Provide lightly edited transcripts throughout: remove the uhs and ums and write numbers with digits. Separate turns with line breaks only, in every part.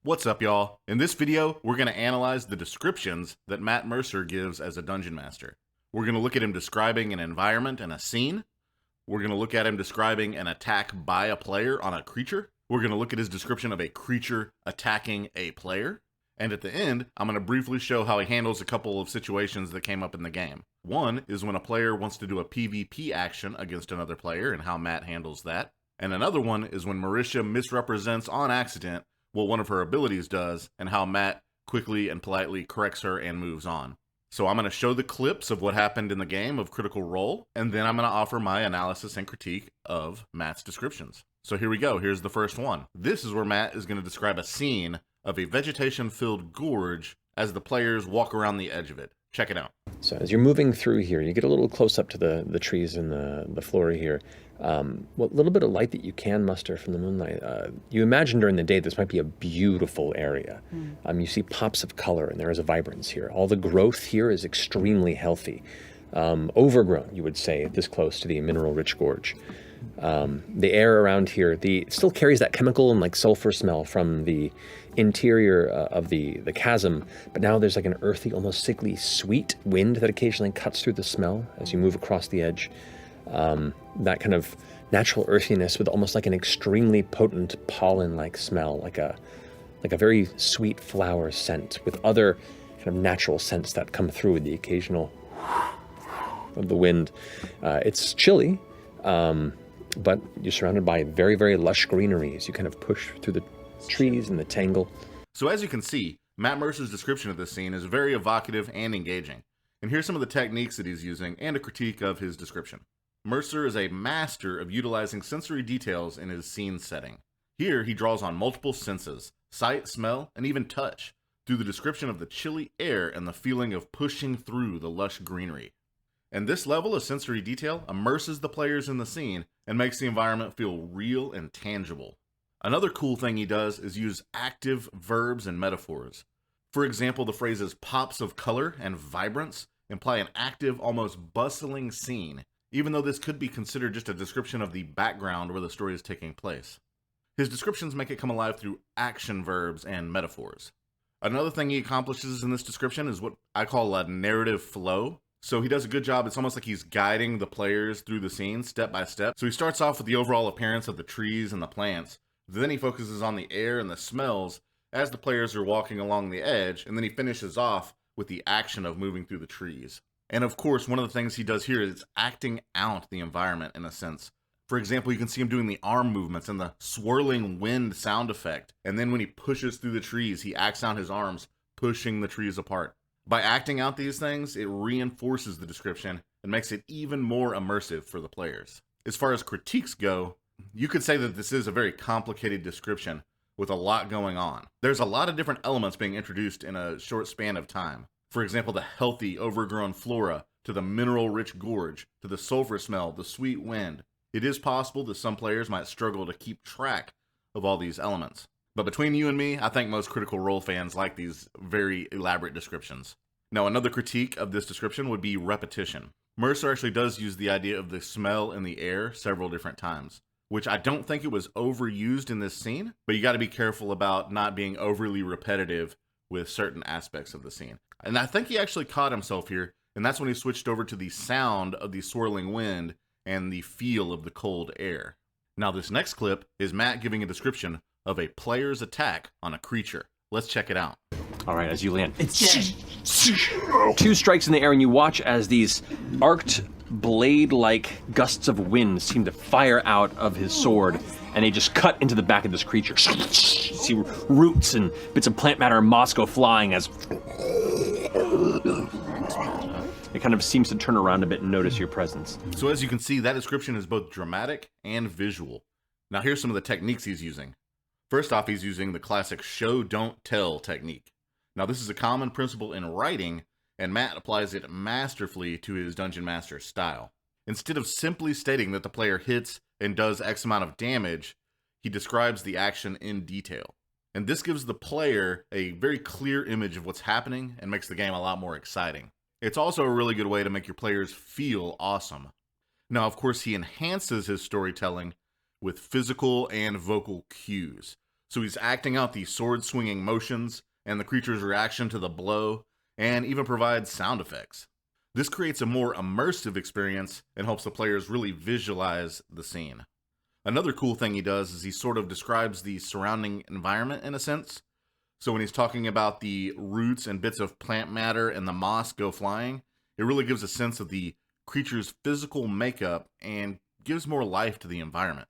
What's up, y'all? In this video, we're going to analyze the descriptions that Matt Mercer gives as a dungeon master. We're going to look at him describing an environment and a scene. We're going to look at him describing an attack by a player on a creature. We're going to look at his description of a creature attacking a player. And at the end, I'm going to briefly show how he handles a couple of situations that came up in the game. One is when a player wants to do a PvP action against another player and how Matt handles that. And another one is when Marisha misrepresents on accident what one of her abilities does and how Matt quickly and politely corrects her and moves on. So I'm going to show the clips of what happened in the game of Critical Role, and then I'm going to offer my analysis and critique of Matt's descriptions. So here we go. Here's the first one. This is where Matt is going to describe a scene of a vegetation-filled gorge as the players walk around the edge of it. Check it out.
So as you're moving through here, you get a little close up to the trees and the flora here. What little bit of light that you can muster from the moonlight, you imagine during the day this might be a beautiful area. You see pops of color and there is a vibrance here. All the growth here is extremely healthy. Overgrown, you would say, this close to the mineral-rich gorge. The air around here, it still carries that chemical and like sulfur smell from the interior of the chasm, but now there's like an earthy, almost sickly sweet wind that occasionally cuts through the smell as you move across the edge. That kind of natural earthiness with almost like an extremely potent pollen-like smell, like a very sweet flower scent with other kind of natural scents that come through with the occasional of the wind. It's chilly, but you're surrounded by very, very lush greenery as you kind of push through the trees and the tangle.
So as you can see, Matt Mercer's description of this scene is very evocative and engaging. And here's some of the techniques that he's using and a critique of his description. Mercer is a master of utilizing sensory details in his scene setting. Here, he draws on multiple senses, sight, smell, and even touch, through the description of the chilly air and the feeling of pushing through the lush greenery. And this level of sensory detail immerses the players in the scene and makes the environment feel real and tangible. Another cool thing he does is use active verbs and metaphors. For example, the phrases pops of color and vibrance imply an active, almost bustling scene, even though this could be considered just a description of the background where the story is taking place. His descriptions make it come alive through action verbs and metaphors. Another thing he accomplishes in this description is what I call a narrative flow. So he does a good job. It's almost like he's guiding the players through the scene step by step. So he starts off with the overall appearance of the trees and the plants. Then he focuses on the air and the smells as the players are walking along the edge. And then he finishes off with the action of moving through the trees. And of course, one of the things he does here is acting out the environment in a sense. For example, you can see him doing the arm movements and the swirling wind sound effect. And then when he pushes through the trees, he acts out his arms, pushing the trees apart. By acting out these things, it reinforces the description and makes it even more immersive for the players. As far as critiques go, you could say that this is a very complicated description with a lot going on. There's a lot of different elements being introduced in a short span of time. For example, the healthy, overgrown flora, to the mineral-rich gorge, to the sulfur smell, the sweet wind. It is possible that some players might struggle to keep track of all these elements. But between you and me, I think most Critical Role fans like these very elaborate descriptions. Now, another critique of this description would be repetition. Mercer actually does use the idea of the smell in the air several different times, which I don't think it was overused in this scene, but you got to be careful about not being overly repetitive with certain aspects of the scene. And I think he actually caught himself here, and that's when he switched over to the sound of the swirling wind and the feel of the cold air. Now, this next clip is Matt giving a description of a player's attack on a creature. Let's check it out.
All right, as you land, it's two strikes in the air, and you watch as these arced blade-like gusts of wind seem to fire out of his sword, and they just cut into the back of this creature. You see roots and bits of plant matter and moss go flying as it kind of seems to turn around a bit and notice your presence.
So as you can see, that description is both dramatic and visual. Now here's some of the techniques he's using. First off, he's using the classic show, don't tell technique. Now this is a common principle in writing, and Matt applies it masterfully to his Dungeon Master style. Instead of simply stating that the player hits and does X amount of damage, he describes the action in detail. And this gives the player a very clear image of what's happening and makes the game a lot more exciting. It's also a really good way to make your players feel awesome. Now, of course, he enhances his storytelling with physical and vocal cues. So he's acting out the sword-swinging motions and the creature's reaction to the blow, and even provides sound effects. This creates a more immersive experience and helps the players really visualize the scene. Another cool thing he does is he sort of describes the surrounding environment in a sense. So when he's talking about the roots and bits of plant matter and the moss go flying, it really gives a sense of the creature's physical makeup and gives more life to the environment.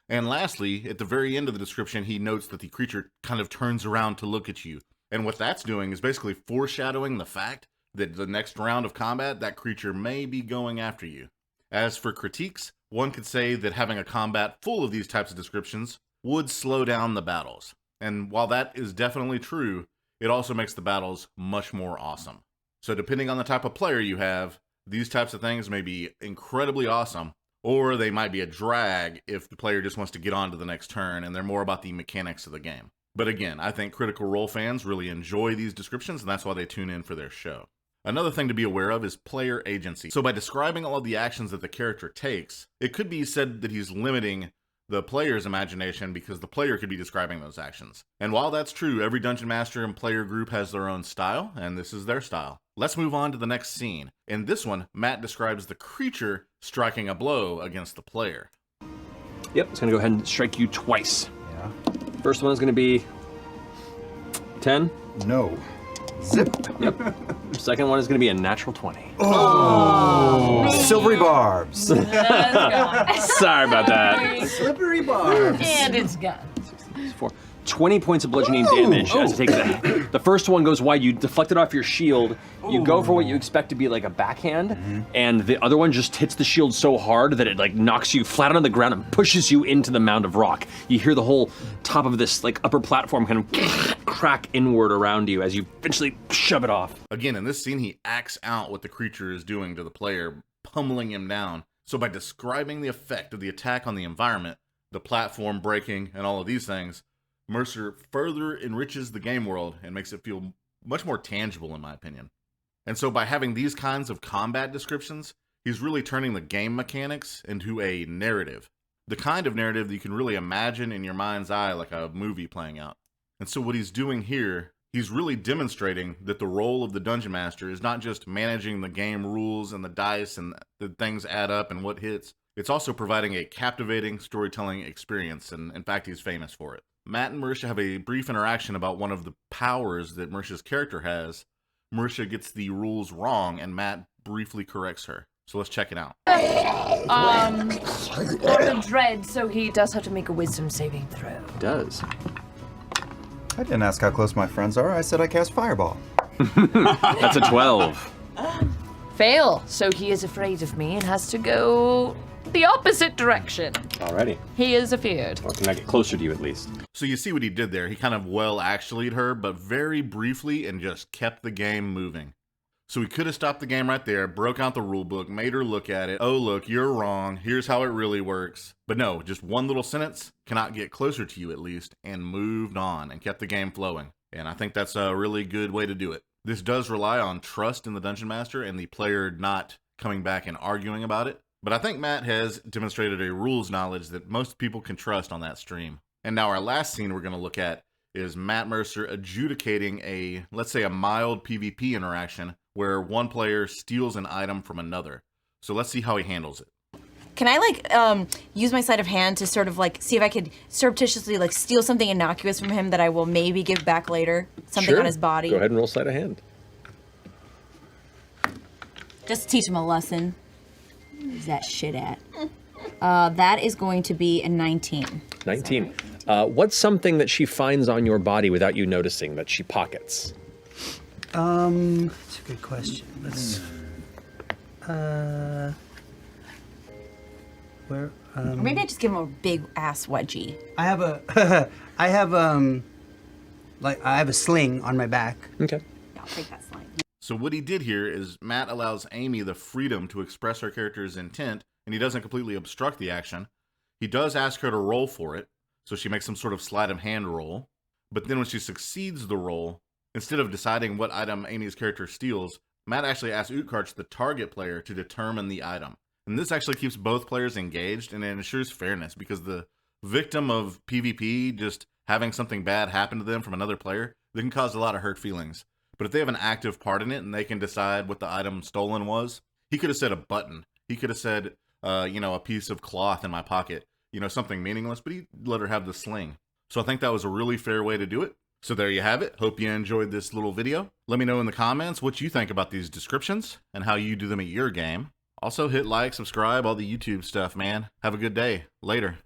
And lastly, at the very end of the description, he notes that the creature kind of turns around to look at you. And what that's doing is basically foreshadowing the fact that the next round of combat, that creature may be going after you. As for critiques, one could say that having a combat full of these types of descriptions would slow down the battles. And while that is definitely true, it also makes the battles much more awesome. So depending on the type of player you have, these types of things may be incredibly awesome, or they might be a drag if the player just wants to get on to the next turn and they're more about the mechanics of the game. But again, I think Critical Role fans really enjoy these descriptions, and that's why they tune in for their show. Another thing to be aware of is player agency. So by describing all of the actions that the character takes, it could be said that he's limiting the player's imagination because the player could be describing those actions. And while that's true, every Dungeon Master and player group has their own style, and this is their style. Let's move on to the next scene. In this one, Matt describes the creature striking a blow against the player.
Yep, it's going to go ahead and strike you twice.
Yeah.
First one is going to be 10.
No. Zip.
Yep. Second one is going to be a natural 20.
Oh! Silvery barbs.
Sorry about that.
Slippery barbs.
And it's gone.
20 points of bludgeoning damage as it takes that. The first one goes wide, you deflect it off your shield, you go for what you expect to be like a backhand, and the other one just hits the shield so hard that it like knocks you flat on the ground and pushes you into the mound of rock. You hear the whole top of this like upper platform kind of crack inward around you as you eventually shove it off.
Again, in this scene, he acts out what the creature is doing to the player, pummeling him down. So by describing the effect of the attack on the environment, the platform breaking, and all of these things, Mercer further enriches the game world and makes it feel much more tangible, in my opinion. And so by having these kinds of combat descriptions, he's really turning the game mechanics into a narrative. The kind of narrative that you can really imagine in your mind's eye like a movie playing out. And so what he's doing here, he's really demonstrating that the role of the Dungeon Master is not just managing the game rules and the dice and the things add up and what hits. It's also providing a captivating storytelling experience, and in fact, he's famous for it. Matt and Mercer have a brief interaction about one of the powers that Mercer's character has. Mercer gets the rules wrong, and Matt briefly corrects her. So let's check it out.
The dread, so he does have to make a wisdom saving throw.
It does.
I didn't ask how close my friends are. I said I cast Fireball.
That's a 12.
Fail, so he is afraid of me and has to go the opposite direction.
Alrighty.
He is afeared.
Or can I get closer to you at least?
So you see what he did there. He kind of actually'd her, but very briefly, and just kept the game moving. So he could have stopped the game right there, broke out the rule book, made her look at it. Oh, look, you're wrong. Here's how it really works. But no, just one little sentence, cannot get closer to you at least, and moved on and kept the game flowing. And I think that's a really good way to do it. This does rely on trust in the Dungeon Master and the player not coming back and arguing about it. But I think Matt has demonstrated a rules knowledge that most people can trust on that stream. And now our last scene we're going to look at is Matt Mercer adjudicating let's say a mild PvP interaction where one player steals an item from another. So let's see how he handles it.
Can I use my sleight of hand to sort of see if I could surreptitiously steal something innocuous from him that I will maybe give back later? Something
Sure.
on his body.
Go ahead and roll sleight of hand.
Just to teach him a lesson. Where's that shit at? That is going to be a 19.
19. What's something that she finds on your body without you noticing that she pockets?
That's a good question. Let's. Where?
Or maybe I just give him a big ass wedgie.
I have a. I have I have a sling on my back.
Okay.
I'll take that sling.
So what he did here is Matt allows Amy the freedom to express her character's intent, and he doesn't completely obstruct the action. He does ask her to roll for it, so she makes some sort of sleight of hand roll. But then when she succeeds the roll, instead of deciding what item Amy's character steals, Matt actually asks Utkarch, the target player, to determine the item. And this actually keeps both players engaged, and it ensures fairness, because the victim of PvP just having something bad happen to them from another player, they can cause a lot of hurt feelings. But if they have an active part in it and they can decide what the item stolen was, he could have said a button. He could have said, a piece of cloth in my pocket, something meaningless, but he let her have the sling. So I think that was a really fair way to do it. So there you have it. Hope you enjoyed this little video. Let me know in the comments what you think about these descriptions and how you do them at your game. Also hit like, subscribe, all the YouTube stuff, man. Have a good day. Later.